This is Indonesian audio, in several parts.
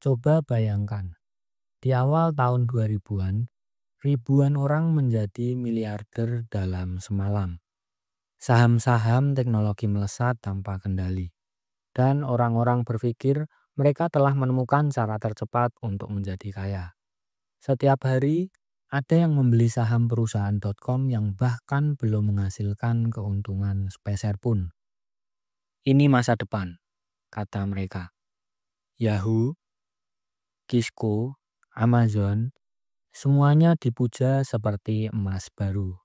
Coba bayangkan, di awal tahun 2000-an, ribuan orang menjadi miliarder dalam semalam. Saham-saham teknologi melesat tanpa kendali. Dan orang-orang berpikir mereka telah menemukan cara tercepat untuk menjadi kaya. Setiap hari, ada yang membeli saham perusahaan.com yang bahkan belum menghasilkan keuntungan sepeser pun. Ini masa depan, kata mereka. Yahoo, Kisco, Amazon, semuanya dipuja seperti emas baru.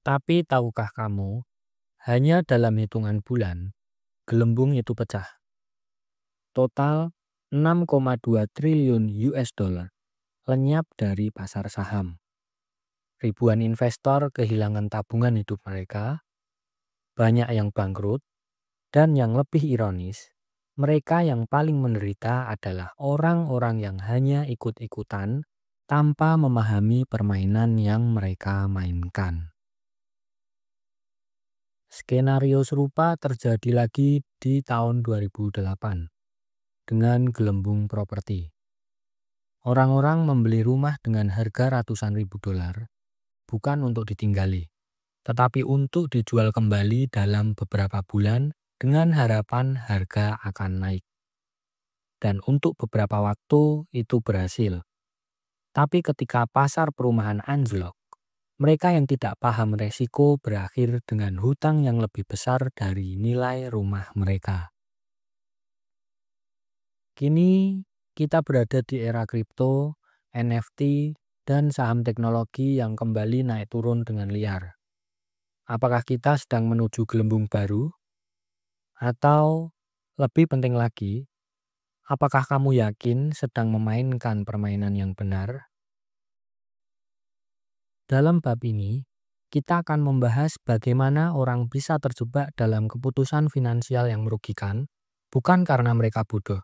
Tapi tahukah kamu, hanya dalam hitungan bulan, gelembung itu pecah. Total 6,2 triliun US dollar lenyap dari pasar saham. Ribuan investor kehilangan tabungan hidup mereka, banyak yang bangkrut, dan yang lebih ironis, mereka yang paling menderita adalah orang-orang yang hanya ikut-ikutan tanpa memahami permainan yang mereka mainkan. Skenario serupa terjadi lagi di tahun 2008 dengan gelembung properti. Orang-orang membeli rumah dengan harga ratusan ribu dolar, bukan untuk ditinggali, tetapi untuk dijual kembali dalam beberapa bulan dengan harapan harga akan naik. Dan untuk beberapa waktu itu berhasil. Tapi ketika pasar perumahan anjlok, mereka yang tidak paham resiko berakhir dengan hutang yang lebih besar dari nilai rumah mereka. Kini kita berada di era kripto, NFT, dan saham teknologi yang kembali naik turun dengan liar. Apakah kita sedang menuju gelembung baru? Atau lebih penting lagi, apakah kamu yakin sedang memainkan permainan yang benar? Dalam bab ini, kita akan membahas bagaimana orang bisa terjebak dalam keputusan finansial yang merugikan, bukan karena mereka bodoh,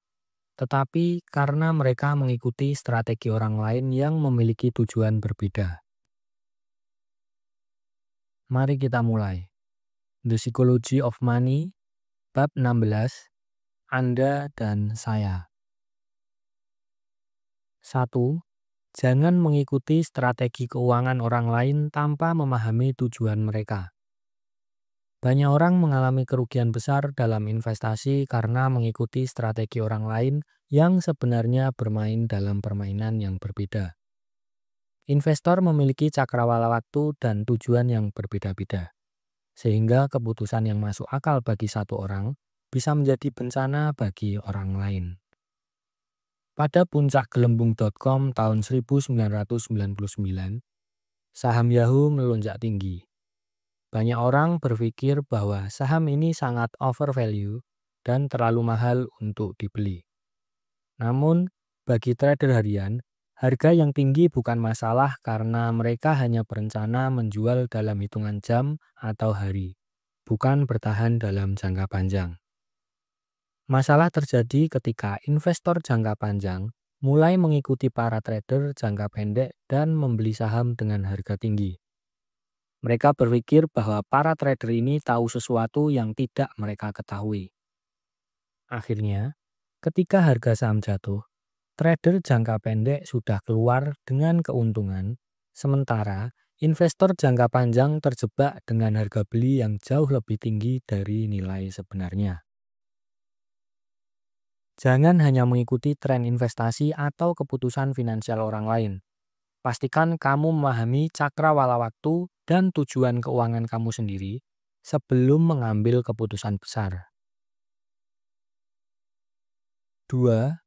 tetapi karena mereka mengikuti strategi orang lain yang memiliki tujuan berbeda. Mari kita mulai. The Psychology of Money, bab 16, Anda dan saya. 1. Jangan mengikuti strategi keuangan orang lain tanpa memahami tujuan mereka. Banyak orang mengalami kerugian besar dalam investasi karena mengikuti strategi orang lain yang sebenarnya bermain dalam permainan yang berbeda. Investor memiliki cakrawala waktu dan tujuan yang berbeda-beda, sehingga keputusan yang masuk akal bagi satu orang bisa menjadi bencana bagi orang lain. Pada puncak gelembung.com tahun 1999, saham Yahoo melonjak tinggi. Banyak orang berpikir bahwa saham ini sangat overvalue dan terlalu mahal untuk dibeli. Namun, bagi trader harian, harga yang tinggi bukan masalah karena mereka hanya berencana menjual dalam hitungan jam atau hari, bukan bertahan dalam jangka panjang. Masalah terjadi ketika investor jangka panjang mulai mengikuti para trader jangka pendek dan membeli saham dengan harga tinggi. Mereka berpikir bahwa para trader ini tahu sesuatu yang tidak mereka ketahui. Akhirnya, ketika harga saham jatuh, trader jangka pendek sudah keluar dengan keuntungan, sementara investor jangka panjang terjebak dengan harga beli yang jauh lebih tinggi dari nilai sebenarnya. Jangan hanya mengikuti tren investasi atau keputusan finansial orang lain. Pastikan kamu memahami cakrawala waktu dan tujuan keuangan kamu sendiri sebelum mengambil keputusan besar. 2.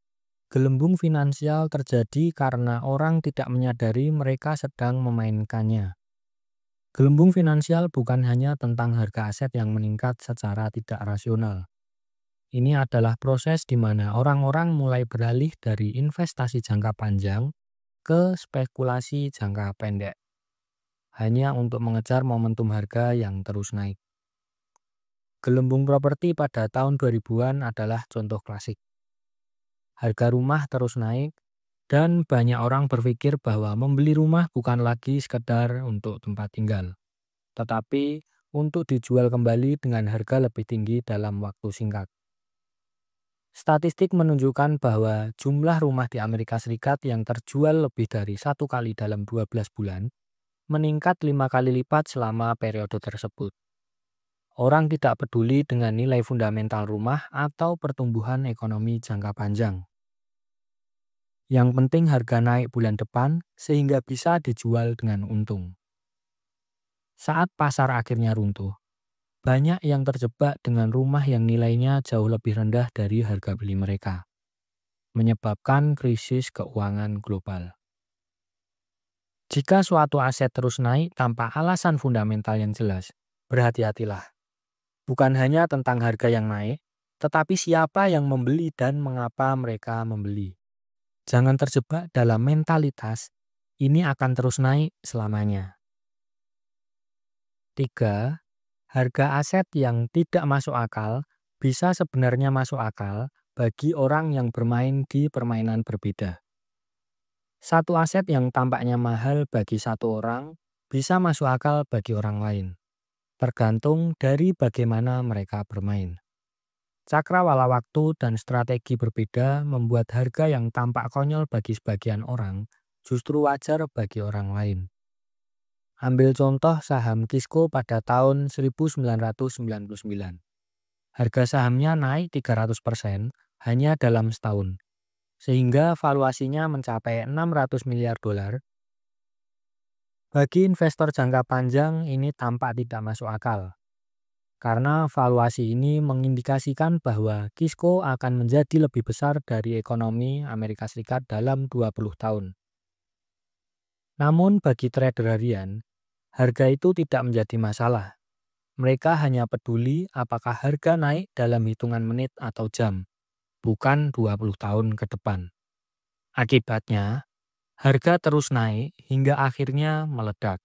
Gelembung finansial terjadi karena orang tidak menyadari mereka sedang memainkannya. Gelembung finansial bukan hanya tentang harga aset yang meningkat secara tidak rasional. Ini adalah proses di mana orang-orang mulai beralih dari investasi jangka panjang ke spekulasi jangka pendek, hanya untuk mengejar momentum harga yang terus naik. Gelembung properti pada tahun 2000-an adalah contoh klasik. Harga rumah terus naik, dan banyak orang berpikir bahwa membeli rumah bukan lagi sekedar untuk tempat tinggal, tetapi untuk dijual kembali dengan harga lebih tinggi dalam waktu singkat. Statistik menunjukkan bahwa jumlah rumah di Amerika Serikat yang terjual lebih dari 1 kali dalam 12 bulan meningkat 5 kali lipat selama periode tersebut. Orang tidak peduli dengan nilai fundamental rumah atau pertumbuhan ekonomi jangka panjang. Yang penting harga naik bulan depan sehingga bisa dijual dengan untung. Saat pasar akhirnya runtuh, banyak yang terjebak dengan rumah yang nilainya jauh lebih rendah dari harga beli mereka, menyebabkan krisis keuangan global. Jika suatu aset terus naik tanpa alasan fundamental yang jelas, berhati-hatilah. Bukan hanya tentang harga yang naik, tetapi siapa yang membeli dan mengapa mereka membeli. Jangan terjebak dalam mentalitas, ini akan terus naik selamanya. 3. Harga aset yang tidak masuk akal bisa sebenarnya masuk akal bagi orang yang bermain di permainan berbeda. Satu aset yang tampaknya mahal bagi satu orang bisa masuk akal bagi orang lain, tergantung dari bagaimana mereka bermain. Cakrawala waktu dan strategi berbeda membuat harga yang tampak konyol bagi sebagian orang justru wajar bagi orang lain. Ambil contoh saham Kisco pada tahun 1999. Harga sahamnya naik 300% hanya dalam setahun, sehingga valuasinya mencapai 600 miliar dolar. Bagi investor jangka panjang ini tampak tidak masuk akal, karena valuasi ini mengindikasikan bahwa Kisco akan menjadi lebih besar dari ekonomi Amerika Serikat dalam 20 tahun. Namun bagi trader harian, harga itu tidak menjadi masalah. Mereka hanya peduli apakah harga naik dalam hitungan menit atau jam, bukan 20 tahun ke depan. Akibatnya, harga terus naik hingga akhirnya meledak.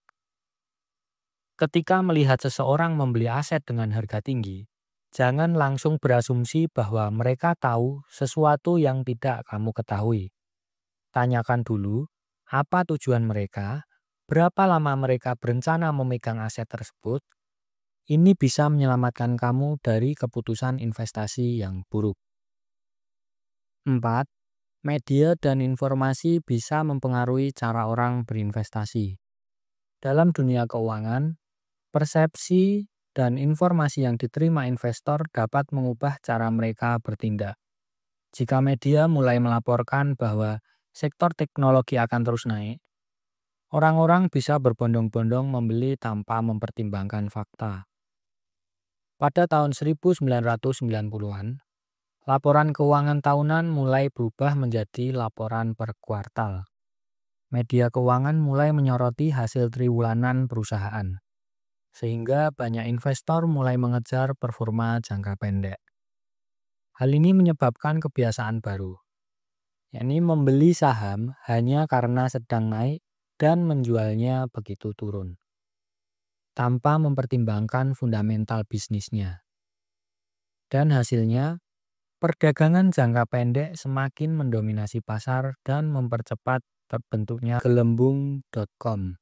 Ketika melihat seseorang membeli aset dengan harga tinggi, jangan langsung berasumsi bahwa mereka tahu sesuatu yang tidak kamu ketahui. Tanyakan dulu, apa tujuan mereka, berapa lama mereka berencana memegang aset tersebut. Ini bisa menyelamatkan kamu dari keputusan investasi yang buruk. 4. Media dan informasi bisa mempengaruhi cara orang berinvestasi. Dalam dunia keuangan, persepsi dan informasi yang diterima investor dapat mengubah cara mereka bertindak. Jika media mulai melaporkan bahwa sektor teknologi akan terus naik, orang-orang bisa berbondong-bondong membeli tanpa mempertimbangkan fakta. Pada tahun 1990-an, laporan keuangan tahunan mulai berubah menjadi laporan per kuartal. Media keuangan mulai menyoroti hasil triwulan perusahaan, sehingga banyak investor mulai mengejar performa jangka pendek. Hal ini menyebabkan kebiasaan baru, yakni membeli saham hanya karena sedang naik dan menjualnya begitu turun, tanpa mempertimbangkan fundamental bisnisnya. Dan hasilnya, perdagangan jangka pendek semakin mendominasi pasar dan mempercepat terbentuknya gelembung.com.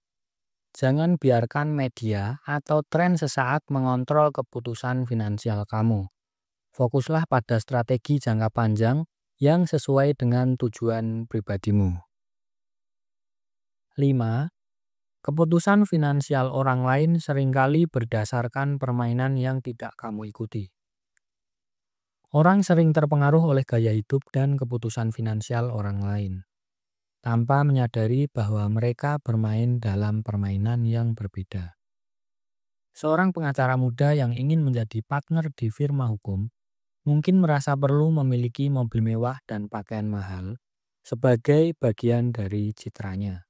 Jangan biarkan media atau tren sesaat mengontrol keputusan finansial kamu. Fokuslah pada strategi jangka panjang yang sesuai dengan tujuan pribadimu. 5. Keputusan finansial orang lain seringkali berdasarkan permainan yang tidak kamu ikuti. Orang sering terpengaruh oleh gaya hidup dan keputusan finansial orang lain, tanpa menyadari bahwa mereka bermain dalam permainan yang berbeda. Seorang pengacara muda yang ingin menjadi partner di firma hukum mungkin merasa perlu memiliki mobil mewah dan pakaian mahal sebagai bagian dari citranya.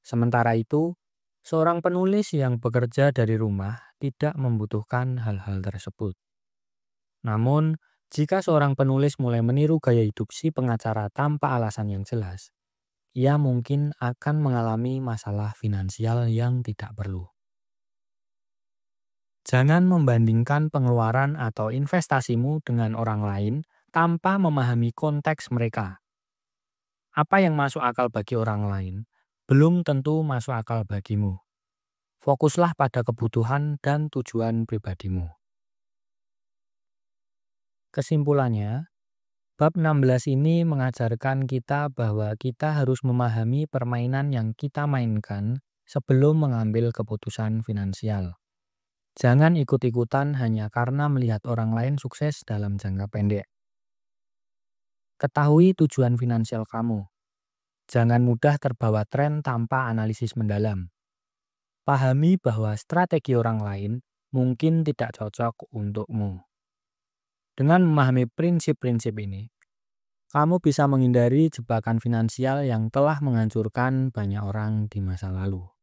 Sementara itu, seorang penulis yang bekerja dari rumah tidak membutuhkan hal-hal tersebut. Namun, jika seorang penulis mulai meniru gaya hidup si pengacara tanpa alasan yang jelas, ia mungkin akan mengalami masalah finansial yang tidak perlu. Jangan membandingkan pengeluaran atau investasimu dengan orang lain tanpa memahami konteks mereka. Apa yang masuk akal bagi orang lain belum tentu masuk akal bagimu. Fokuslah pada kebutuhan dan tujuan pribadimu. Kesimpulannya, Bab 16 ini mengajarkan kita bahwa kita harus memahami permainan yang kita mainkan sebelum mengambil keputusan finansial. Jangan ikut-ikutan hanya karena melihat orang lain sukses dalam jangka pendek. Ketahui tujuan finansial kamu. Jangan mudah terbawa tren tanpa analisis mendalam. Pahami bahwa strategi orang lain mungkin tidak cocok untukmu. Dengan memahami prinsip-prinsip ini, kamu bisa menghindari jebakan finansial yang telah menghancurkan banyak orang di masa lalu.